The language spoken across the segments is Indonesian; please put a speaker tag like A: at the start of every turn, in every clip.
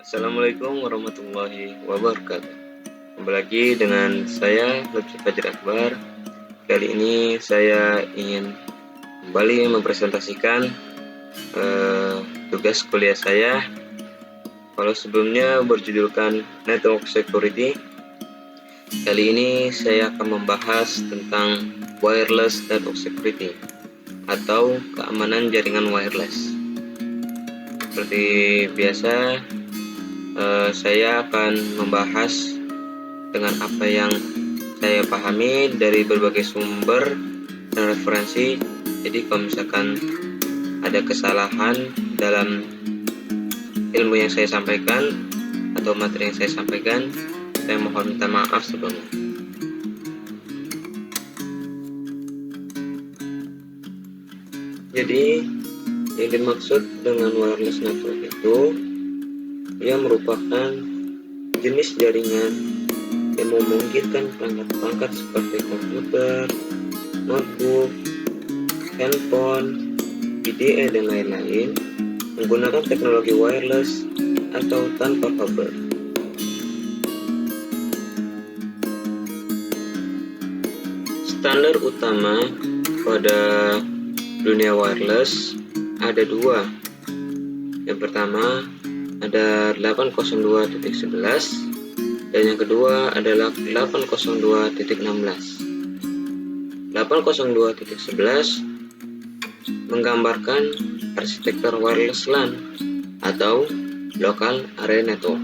A: Assalamualaikum warahmatullahi wabarakatuh. Kembali lagi dengan saya Lutfi Fajar Akbar. Kali ini saya ingin kembali mempresentasikan tugas kuliah saya. Kalau sebelumnya berjudulkan Network Security, kali ini saya akan membahas tentang Wireless Network Security atau keamanan jaringan wireless. Seperti biasa, saya akan membahas dengan apa yang saya pahami dari berbagai sumber dan referensi. Jadi kalau misalkan ada kesalahan dalam ilmu yang saya sampaikan atau materi yang saya sampaikan, saya mohon minta maaf sebelumnya. Jadi yang dimaksud dengan wireless network itu, ia merupakan jenis jaringan yang memungkinkan perangkat-perangkat seperti komputer, notebook, handphone, PDA, dan lain-lain menggunakan teknologi wireless atau tanpa kabel. Standar utama pada dunia wireless ada dua. Yang pertama ada 802.11 dan yang kedua adalah 802.16. 802.11 menggambarkan arsitektur wireless LAN atau Local Area Network.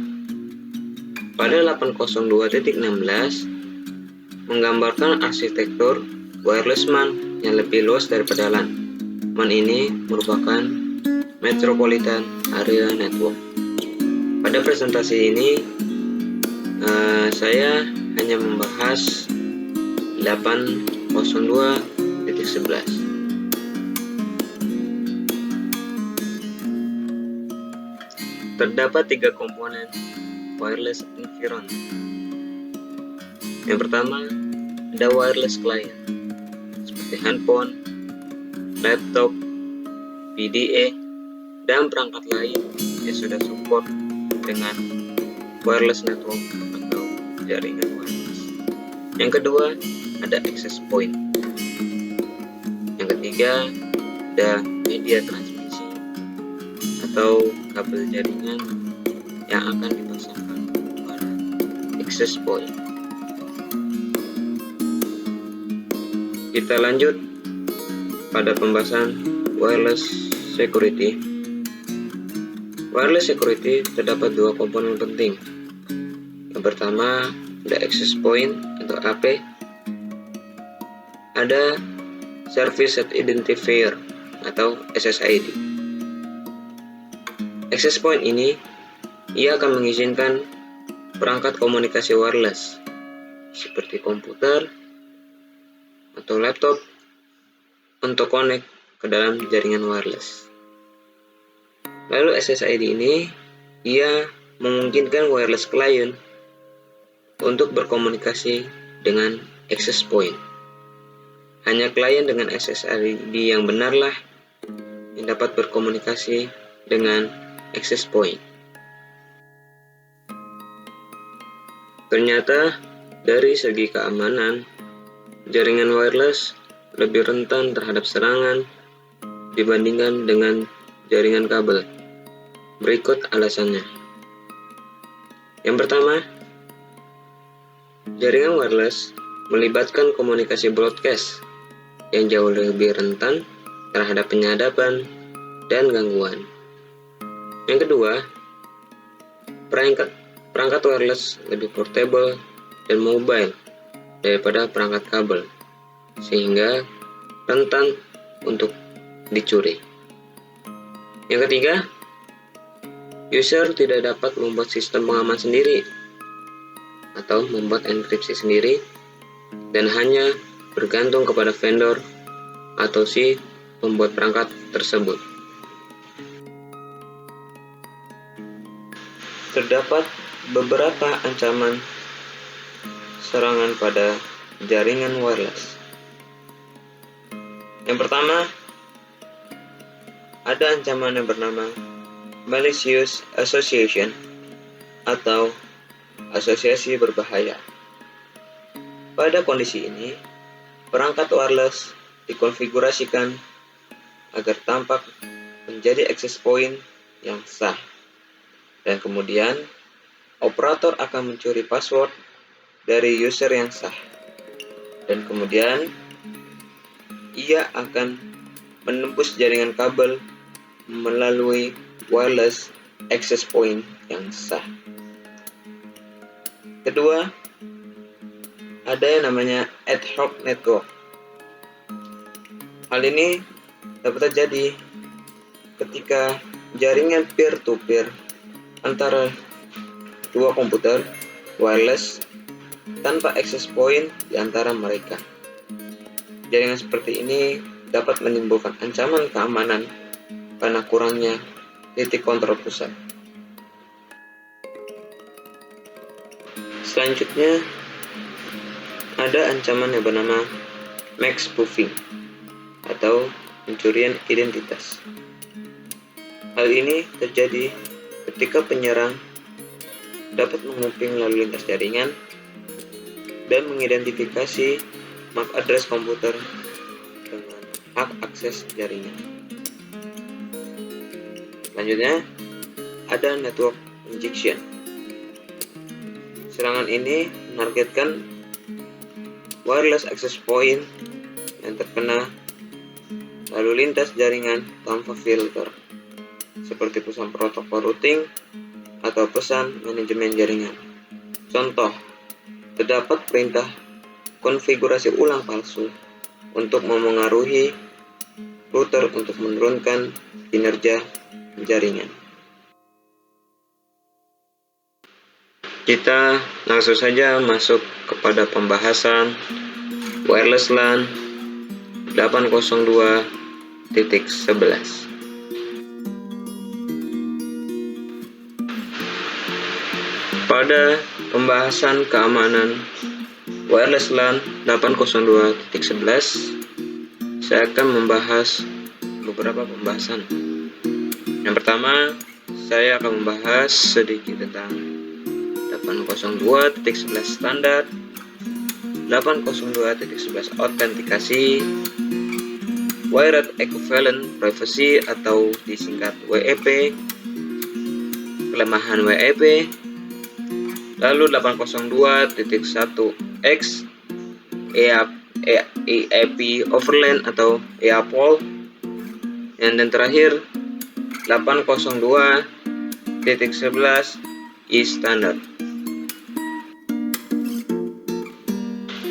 A: Pada 802.16 menggambarkan arsitektur wireless MAN yang lebih luas daripada LAN. MAN ini merupakan Metropolitan Area Network. Pada presentasi ini saya hanya membahas 802.11. Terdapat tiga komponen wireless environment. Yang pertama ada wireless client seperti handphone, laptop, PDA, dan perangkat lain yang sudah support dengan wireless network atau jaringan wireless. Yang kedua ada access point. Yang ketiga ada media transmisi atau kabel jaringan yang akan dipasangkan pada access point. Kita lanjut pada pembahasan wireless security. Wireless security terdapat dua komponen penting. Yang pertama ada access point atau AP. Ada service set identifier atau SSID. Access point ini ia akan mengizinkan perangkat komunikasi wireless seperti komputer atau laptop untuk connect ke dalam jaringan wireless. Lalu SSID ini ia memungkinkan wireless client untuk berkomunikasi dengan access point. Hanya klien dengan SSID yang benarlah yang dapat berkomunikasi dengan access point. Ternyata dari segi keamanan, jaringan wireless lebih rentan terhadap serangan dibandingkan dengan jaringan kabel. Berikut alasannya. Yang pertama, jaringan wireless melibatkan komunikasi broadcast yang jauh lebih rentan terhadap penyadapan dan gangguan. Yang kedua, perangkat wireless lebih portable dan mobile daripada perangkat kabel, sehingga rentan untuk dicuri. Yang ketiga, user tidak dapat membuat sistem pengaman sendiri atau membuat enkripsi sendiri dan hanya bergantung kepada vendor atau si pembuat perangkat tersebut. Terdapat beberapa ancaman serangan pada jaringan wireless. Yang pertama, ada ancaman yang bernama malicious association atau asosiasi berbahaya. Pada kondisi ini, perangkat wireless dikonfigurasikan agar tampak menjadi access point yang sah. Dan kemudian, operator akan mencuri password dari user yang sah. Dan kemudian, ia akan menembus jaringan kabel melalui wireless access point yang sah. Kedua, ada yang namanya ad hoc network. Hal ini dapat terjadi ketika jaringan peer-to-peer antara dua komputer wireless tanpa access point di antara mereka. Jaringan seperti ini dapat menimbulkan ancaman keamanan karena kurangnya titik kontrol pusat. Selanjutnya, ada ancaman yang bernama max spoofing atau pencurian identitas. Hal ini terjadi ketika penyerang dapat menguping lalu lintas jaringan dan mengidentifikasi MAC address komputer dengan hak akses jaringan. Selanjutnya, ada network injection. Serangan ini menargetkan wireless access point yang terkena lalu lintas jaringan tanpa filter, seperti pesan protokol routing atau pesan manajemen jaringan. Contoh, terdapat perintah konfigurasi ulang palsu untuk memengaruhi router untuk menurunkan kinerja jaringan. Kita langsung saja masuk kepada pembahasan wireless LAN 802.11. Pada pembahasan keamanan wireless LAN 802.11, saya akan membahas beberapa pembahasan. Yang pertama, saya akan membahas sedikit tentang 802.11 standar, 802.11 autentikasi, wired equivalent privacy atau disingkat WEP, kelemahan WEP, lalu 802.1x EAP overland atau EAPOL, dan terakhir 802.11 e-standard.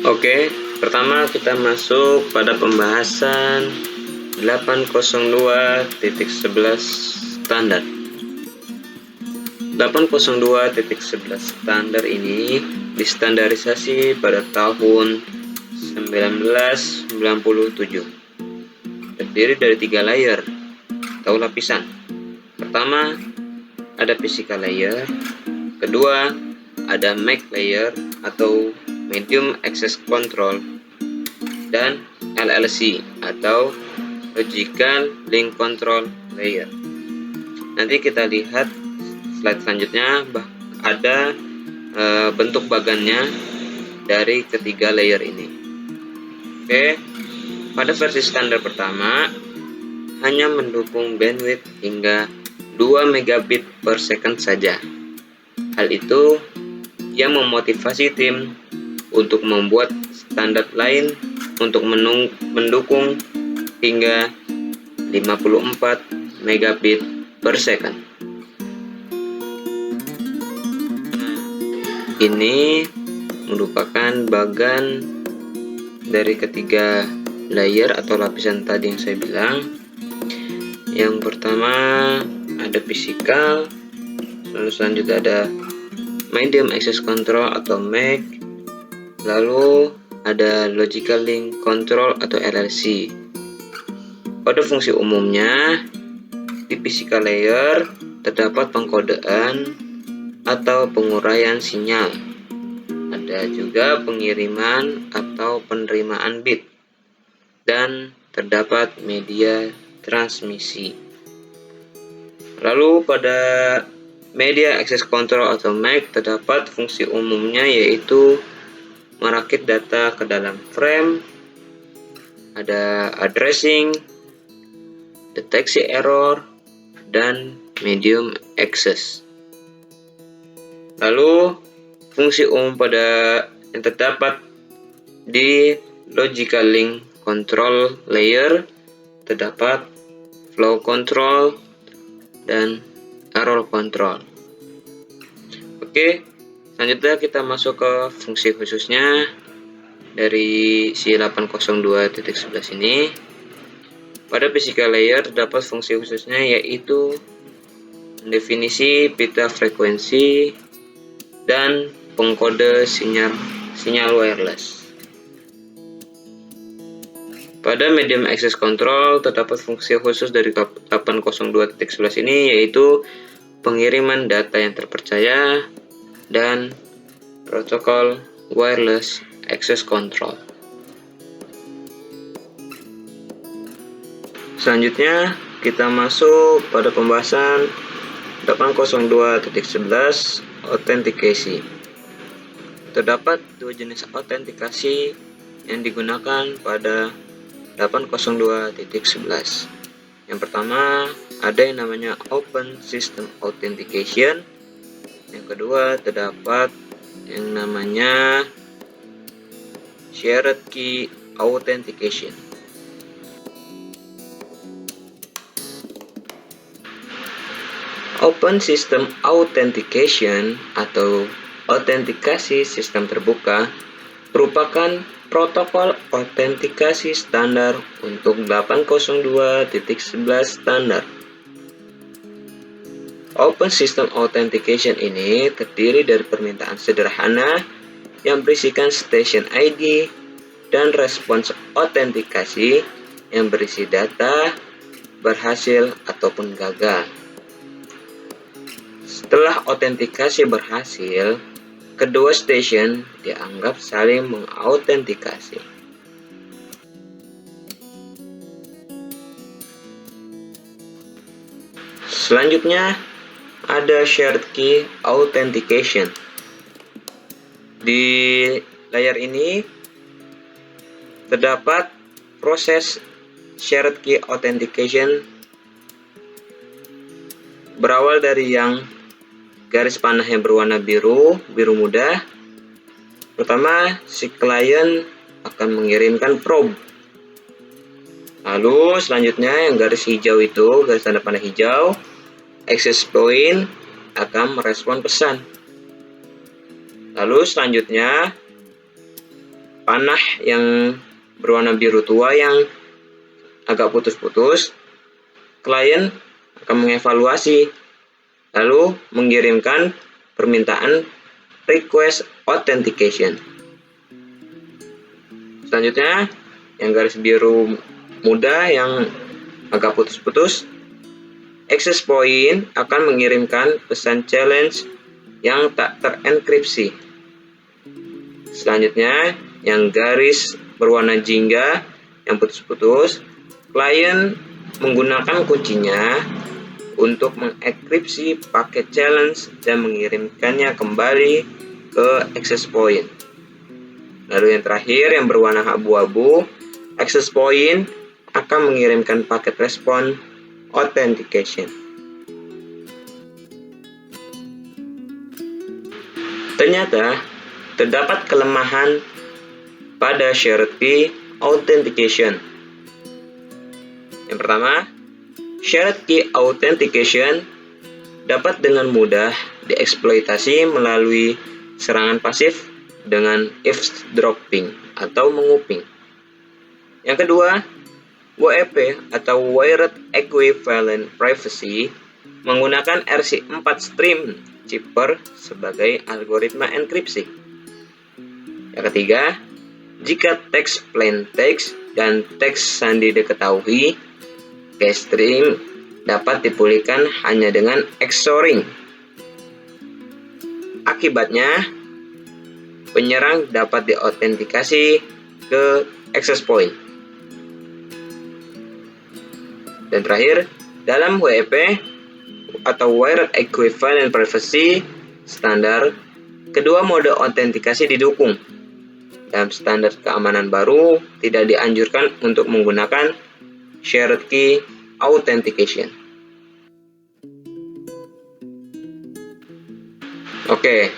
A: Oke, pertama kita masuk pada pembahasan 802.11 standar. 802.11 standar ini distandarisasi pada tahun 1997. Terdiri dari 3 layer atau lapisan. Pertama, ada physical layer. Kedua, ada MAC layer atau medium access control, dan LLC atau logical link control layer. Nanti kita lihat slide selanjutnya ada bentuk bagannya dari ketiga layer ini. Oke, pada versi standar pertama hanya mendukung bandwidth hingga 2 megabit per second saja. Hal itu yang memotivasi tim untuk membuat standar lain untuk mendukung hingga 54 megabit per second. Ini merupakan bagan dari ketiga layer atau lapisan tadi yang saya bilang. Yang pertama ada physical, lalu selanjutnya ada medium access control atau MAC, lalu ada logical link control atau LLC. Pada fungsi umumnya di physical layer terdapat pengkodean atau penguraian sinyal. Ada juga pengiriman atau penerimaan bit, dan terdapat media transmisi. Lalu pada Media Access Control atau MAC terdapat fungsi umumnya yaitu merakit data ke dalam frame, ada addressing, deteksi error, dan medium access. Lalu fungsi umum yang terdapat di Logical Link Control Layer terdapat flow control dan error control. Oke, selanjutnya kita masuk ke fungsi khususnya dari si 802.11 ini. Pada physical layer terdapat fungsi khususnya yaitu mendefinisi pita frekuensi dan pengkode sinyal wireless. Pada medium access control terdapat fungsi khusus dari 802.11 ini yaitu pengiriman data yang terpercaya dan protokol wireless access control. Selanjutnya kita masuk pada pembahasan 802.11 authentication. Terdapat dua jenis autentikasi yang digunakan pada 802.11. Yang pertama ada yang namanya Open System Authentication. Yang kedua terdapat yang namanya Shared Key Authentication. Open System Authentication atau autentikasi sistem terbuka merupakan protokol autentikasi standar untuk 802.11 standar. Open System Authentication ini terdiri dari permintaan sederhana yang berisikan station ID dan respons autentikasi yang berisi data berhasil ataupun gagal. Setelah autentikasi berhasil, kedua station dianggap saling mengautentikasi. Selanjutnya ada Shared Key Authentication. Di layar ini terdapat proses Shared Key Authentication berawal dari yang garis panahnya berwarna biru muda. Pertama, si klien akan mengirimkan probe. Lalu selanjutnya yang garis hijau itu, garis tanda panah hijau, access point akan merespon pesan. Lalu selanjutnya panah yang berwarna biru tua yang agak putus-putus, klien akan mengevaluasi lalu mengirimkan permintaan request authentication. Selanjutnya yang garis biru muda yang agak putus-putus, access point akan mengirimkan pesan challenge yang tak terenkripsi. Selanjutnya yang garis berwarna jingga yang putus-putus, klien menggunakan kuncinya untuk mengenkripsi paket challenge dan mengirimkannya kembali ke access point. Lalu yang terakhir yang berwarna abu-abu, access point akan mengirimkan paket respon authentication. Ternyata terdapat kelemahan pada Shared Key Authentication. Yang pertama, Shared Key Authentication dapat dengan mudah dieksploitasi melalui serangan pasif dengan eavesdropping atau menguping. Yang kedua, WEP atau Wired Equivalent Privacy menggunakan RC4 Stream Chipper sebagai algoritma enkripsi. Yang ketiga, jika teks plain text dan teks sandi diketahui, cache stream dapat dipulihkan hanya dengan XORing. Akibatnya, penyerang dapat diautentikasi ke access point. Dan terakhir, dalam WEP, atau Wired Equivalent Privacy standar, kedua mode autentikasi didukung. Dalam standar keamanan baru, tidak dianjurkan untuk menggunakan Shared Key Authentication. Oke,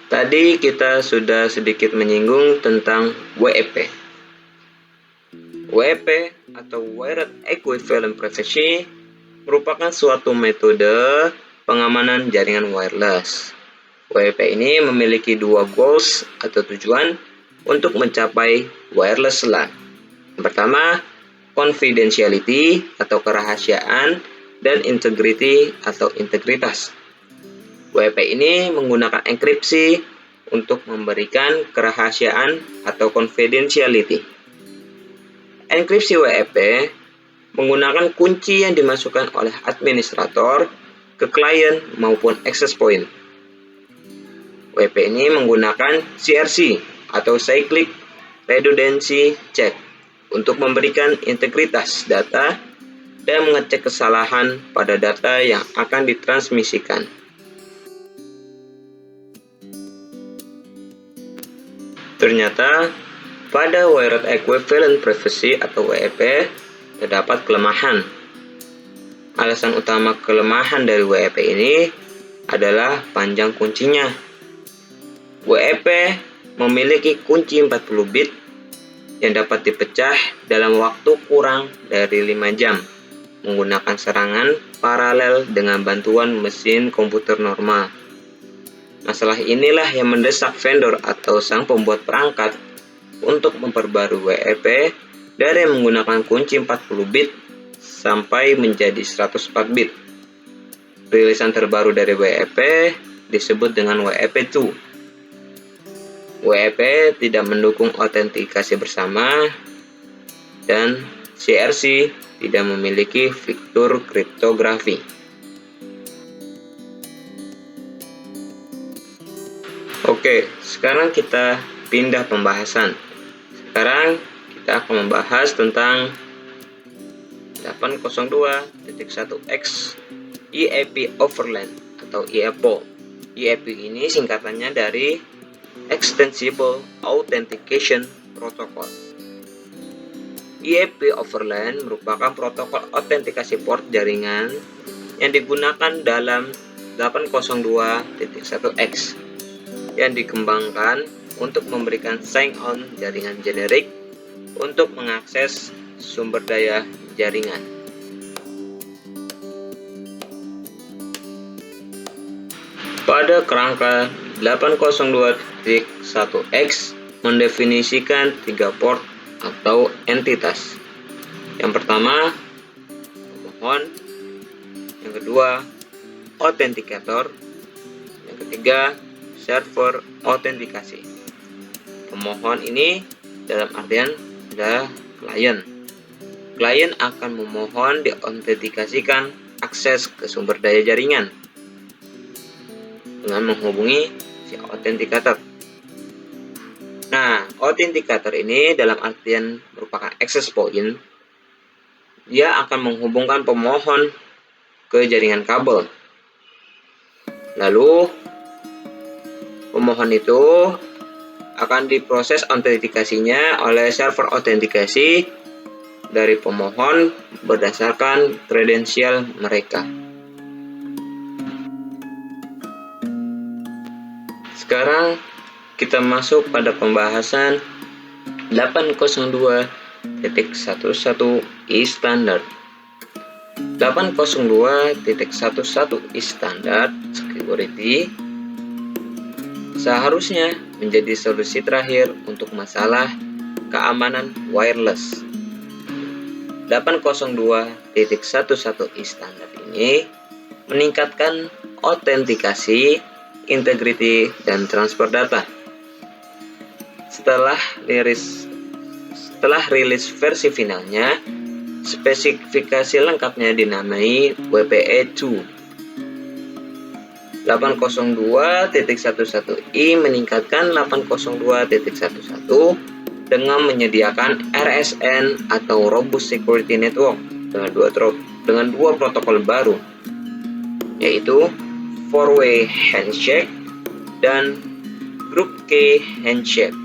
A: tadi kita sudah sedikit menyinggung tentang WEP. WEP atau Wired Equivalent Privacy merupakan suatu metode pengamanan jaringan wireless. WEP ini memiliki dua goals atau tujuan untuk mencapai wireless LAN. Yang pertama, confidentiality atau kerahasiaan, dan integrity atau integritas. WEP ini menggunakan enkripsi untuk memberikan kerahasiaan atau confidentiality. Enkripsi WEP menggunakan kunci yang dimasukkan oleh administrator ke klien maupun access point. WEP ini menggunakan CRC atau Cyclic Redundancy Check untuk memberikan integritas data dan mengecek kesalahan pada data yang akan ditransmisikan. Ternyata, pada Wired Equivalent Privacy atau WEP terdapat kelemahan. Alasan utama kelemahan dari WEP ini adalah panjang kuncinya. WEP memiliki kunci 40 bit yang dapat dipecah dalam waktu kurang dari 5 jam menggunakan serangan paralel dengan bantuan mesin komputer normal. Masalah inilah yang mendesak vendor atau sang pembuat perangkat untuk memperbarui WEP dari menggunakan kunci 40 bit sampai menjadi 104 bit. Rilisan terbaru dari WEP disebut dengan WEP2. WEP tidak mendukung autentikasi bersama dan CRC tidak memiliki fitur kriptografi. Oke, sekarang kita pindah pembahasan. Sekarang kita akan membahas tentang 802.1x EAP Overland atau EAPO. EAP ini singkatannya dari Extensible Authentication Protocol. EAP Overland merupakan protokol autentikasi port jaringan yang digunakan dalam 802.1x yang dikembangkan untuk memberikan sign-on jaringan generik untuk mengakses sumber daya jaringan. Pada kerangka 802.1x mendefinisikan 3 port atau entitas. Yang pertama, pemohon. Yang kedua, authenticator. Yang ketiga, server autentikasi. Pemohon ini dalam artian adalah klien. Klien akan memohon diautentikasikan akses ke sumber daya jaringan dengan menghubungi si autentikator. Nah, autentikator ini dalam artian merupakan access point. Dia akan menghubungkan pemohon ke jaringan kabel. Lalu, pemohon itu akan diproses autentikasinya oleh server autentikasi dari pemohon berdasarkan kredensial mereka. Sekarang kita masuk pada pembahasan 802.11e standard. 802.11e standard security seharusnya menjadi solusi terakhir untuk masalah keamanan wireless. 802.11e standar ini meningkatkan autentikasi, integrity, dan transfer data. Setelah rilis versi finalnya, spesifikasi lengkapnya dinamai WPE2. 802.11i meningkatkan 802.11 dengan menyediakan RSN atau Robust Security Network dengan dua protokol baru, yaitu four-way handshake dan group key handshake.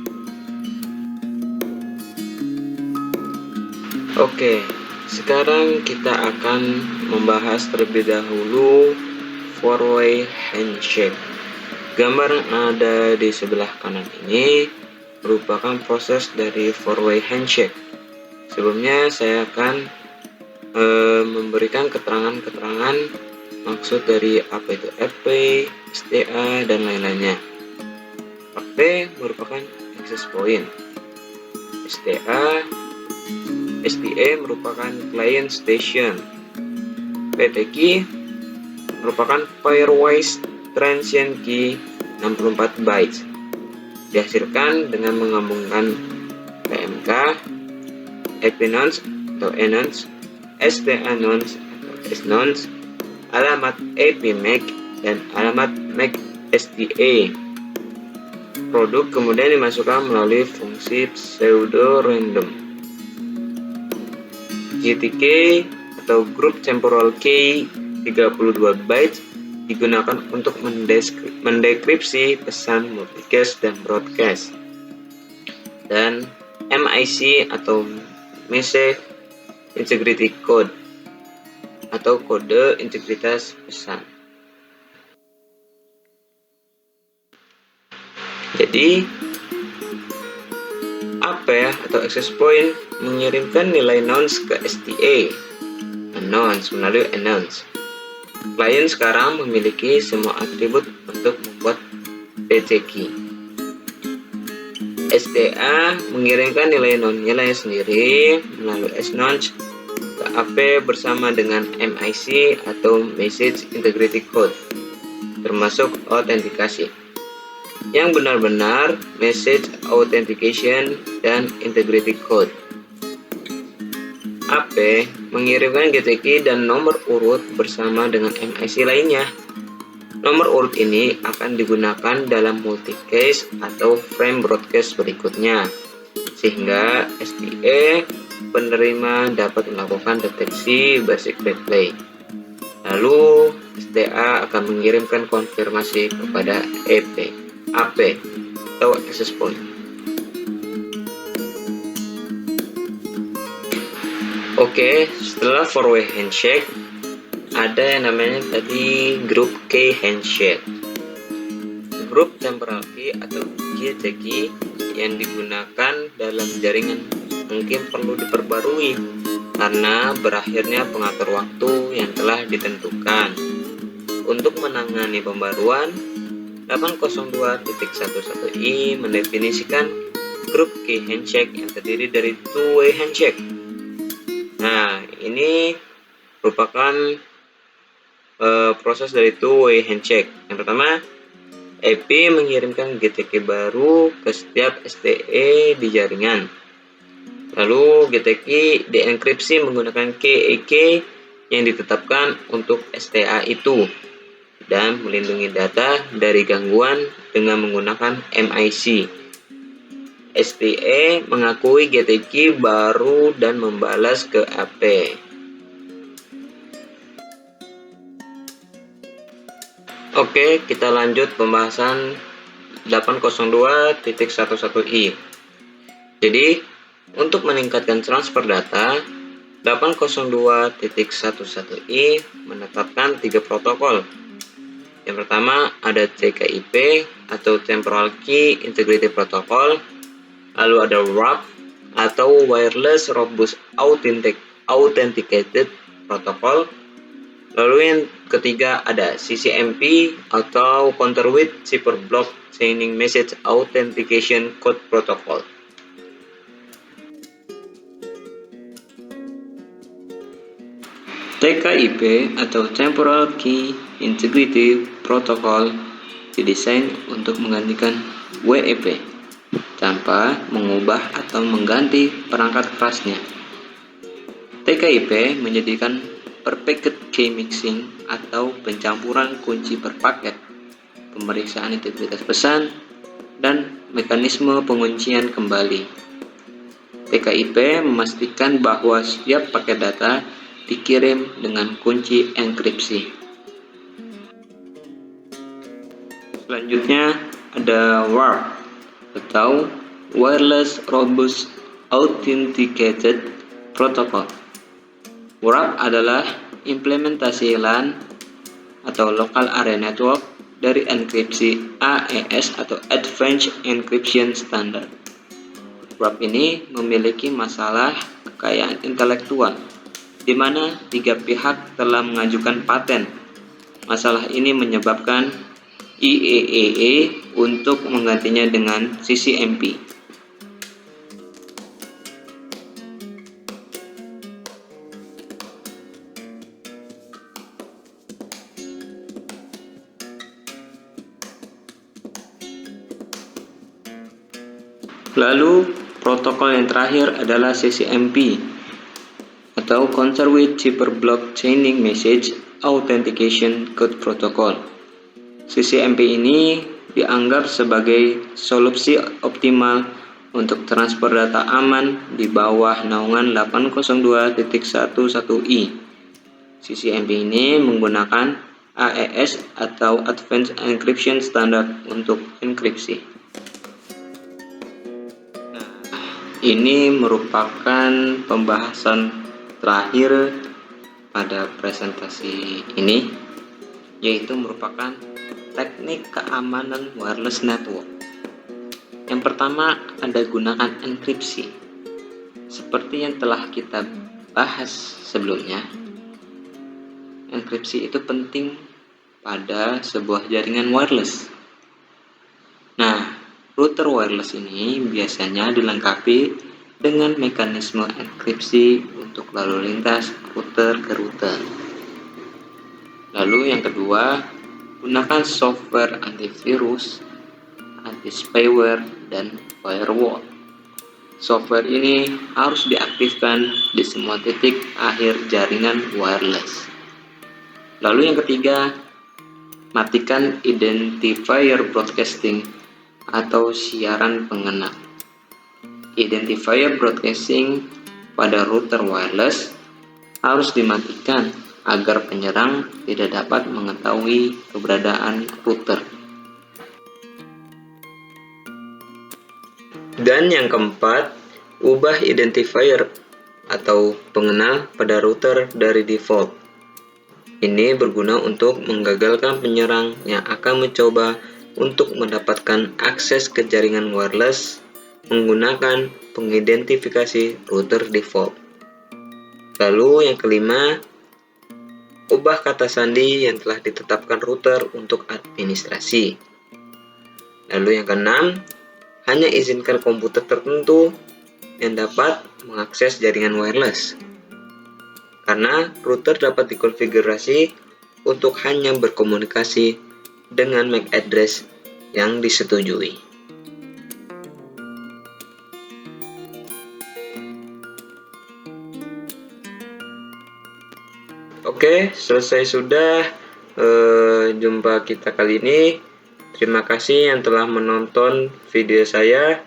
A: Oke, sekarang kita akan membahas terlebih dahulu four-way handshake. Gambar yang ada di sebelah kanan ini merupakan proses dari four-way handshake. Sebelumnya saya akan memberikan keterangan-keterangan maksud dari apa itu FP, STA, dan lain-lainnya. FP merupakan access point, STA merupakan client station, PTK merupakan pairwise transient key 64 bytes, dihasilkan dengan menggabungkan PMK, IP nonce atau enonce, STA nonce atau snonce, alamat IP MAC dan alamat MAC STA. Produk kemudian dimasukkan melalui fungsi pseudo random. GTK atau Group Temporal Key 32 bytes digunakan untuk mendekripsi pesan multicast dan broadcast. Dan MIC atau Message Integrity Code atau kode integritas pesan. Jadi AP atau access point mengirimkan nilai nonce ke STA, nonce melalui announce. Klien sekarang memiliki semua atribut untuk membuat PTK. STA mengirimkan nilai non-nilai sendiri melalui snonce ke AP bersama dengan MIC atau Message Integrity Code, termasuk autentikasi yang benar-benar message authentication dan integrity code. AP mengirimkan GTK dan nomor urut bersama dengan MIC lainnya. Nomor urut ini akan digunakan dalam multicast atau frame broadcast berikutnya, sehingga STA penerima dapat melakukan deteksi basic replay. Lalu STA akan mengirimkan konfirmasi kepada AP atau access point. Oke, setelah four-way handshake ada yang namanya tadi group key handshake. Group temporal key atau GTK yang digunakan dalam jaringan mungkin perlu diperbarui karena berakhirnya pengatur waktu yang telah ditentukan. Untuk menangani pembaruan, 802.11i mendefinisikan group key handshake yang terdiri dari two-way handshake. Nah, ini merupakan proses dari two-way handshake. Yang pertama, EP mengirimkan GTK baru ke setiap STA di jaringan. Lalu GTK dienkripsi menggunakan KEK yang ditetapkan untuk STA itu dan melindungi data dari gangguan dengan menggunakan MIC. STA mengakui GTK baru dan membalas ke AP. Oke, kita lanjut pembahasan 802.11i. Jadi, untuk meningkatkan transfer data, 802.11i menetapkan 3 protokol. Yang pertama ada TKIP atau Temporal Key Integrity Protocol, lalu ada WRAP atau Wireless Robust Authenticated Protocol, lalu yang ketiga ada CCMP atau Counter with Cipher Block Chaining Message Authentication Code Protocol. TKIP atau Temporal Key Integrity Protocol didesain untuk menggantikan WEP tanpa mengubah atau mengganti perangkat kerasnya. TKIP menjadikan per packet key mixing atau pencampuran kunci per paket, pemeriksaan integritas pesan, dan mekanisme penguncian kembali. TKIP memastikan bahwa setiap paket data dikirim dengan kunci enkripsi. Selanjutnya ada WARP atau Wireless Robust Authenticated Protocol. WARP adalah implementasi LAN atau Local Area Network dari enkripsi AES atau Advanced Encryption Standard. WARP ini memiliki masalah kekayaan intelektual, di mana 3 pihak telah mengajukan paten. Masalah ini menyebabkan IEEE untuk menggantinya dengan CCMP. Lalu, protokol yang terakhir adalah CCMP atau Conserved Cheaper Block Chaining Message Authentication Code Protocol. CCMP ini dianggap sebagai solusi optimal untuk transfer data aman di bawah naungan 802.11i. CCMP ini menggunakan AES atau Advanced Encryption Standard untuk enkripsi. Ini merupakan pembahasan terakhir pada presentasi ini, yaitu merupakan teknik keamanan wireless network. Yang pertama ada gunakan enkripsi. Seperti yang telah kita bahas sebelumnya, enkripsi itu penting pada sebuah jaringan wireless. Nah, router wireless ini biasanya dilengkapi dengan mekanisme enkripsi untuk lalu lintas router ke router. Lalu yang kedua, gunakan software antivirus, anti-spyware, dan firewall. Software ini harus diaktifkan di semua titik akhir jaringan wireless. Lalu yang ketiga, matikan identifier broadcasting atau siaran pengenal. Identifier broadcasting pada router wireless harus dimatikan agar penyerang tidak dapat mengetahui keberadaan router. Dan yang keempat, ubah identifier atau pengenal pada router dari default. Ini berguna untuk menggagalkan penyerang yang akan mencoba untuk mendapatkan akses ke jaringan wireless menggunakan pengidentifikasi router default. Lalu yang kelima, ubah kata sandi yang telah ditetapkan router untuk administrasi. Lalu yang keenam, hanya izinkan komputer tertentu yang dapat mengakses jaringan wireless. Karena router dapat dikonfigurasi untuk hanya berkomunikasi dengan MAC address yang disetujui. Oke, selesai sudah jumpa kita kali ini. Terima kasih yang telah menonton video saya.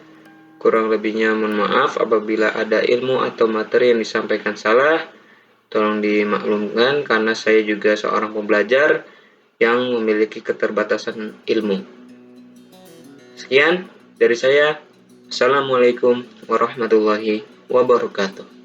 A: Kurang lebihnya mohon maaf apabila ada ilmu atau materi yang disampaikan salah. Tolong dimaklumkan karena saya juga seorang pembelajar yang memiliki keterbatasan ilmu. Sekian dari saya. Assalamualaikum warahmatullahi wabarakatuh.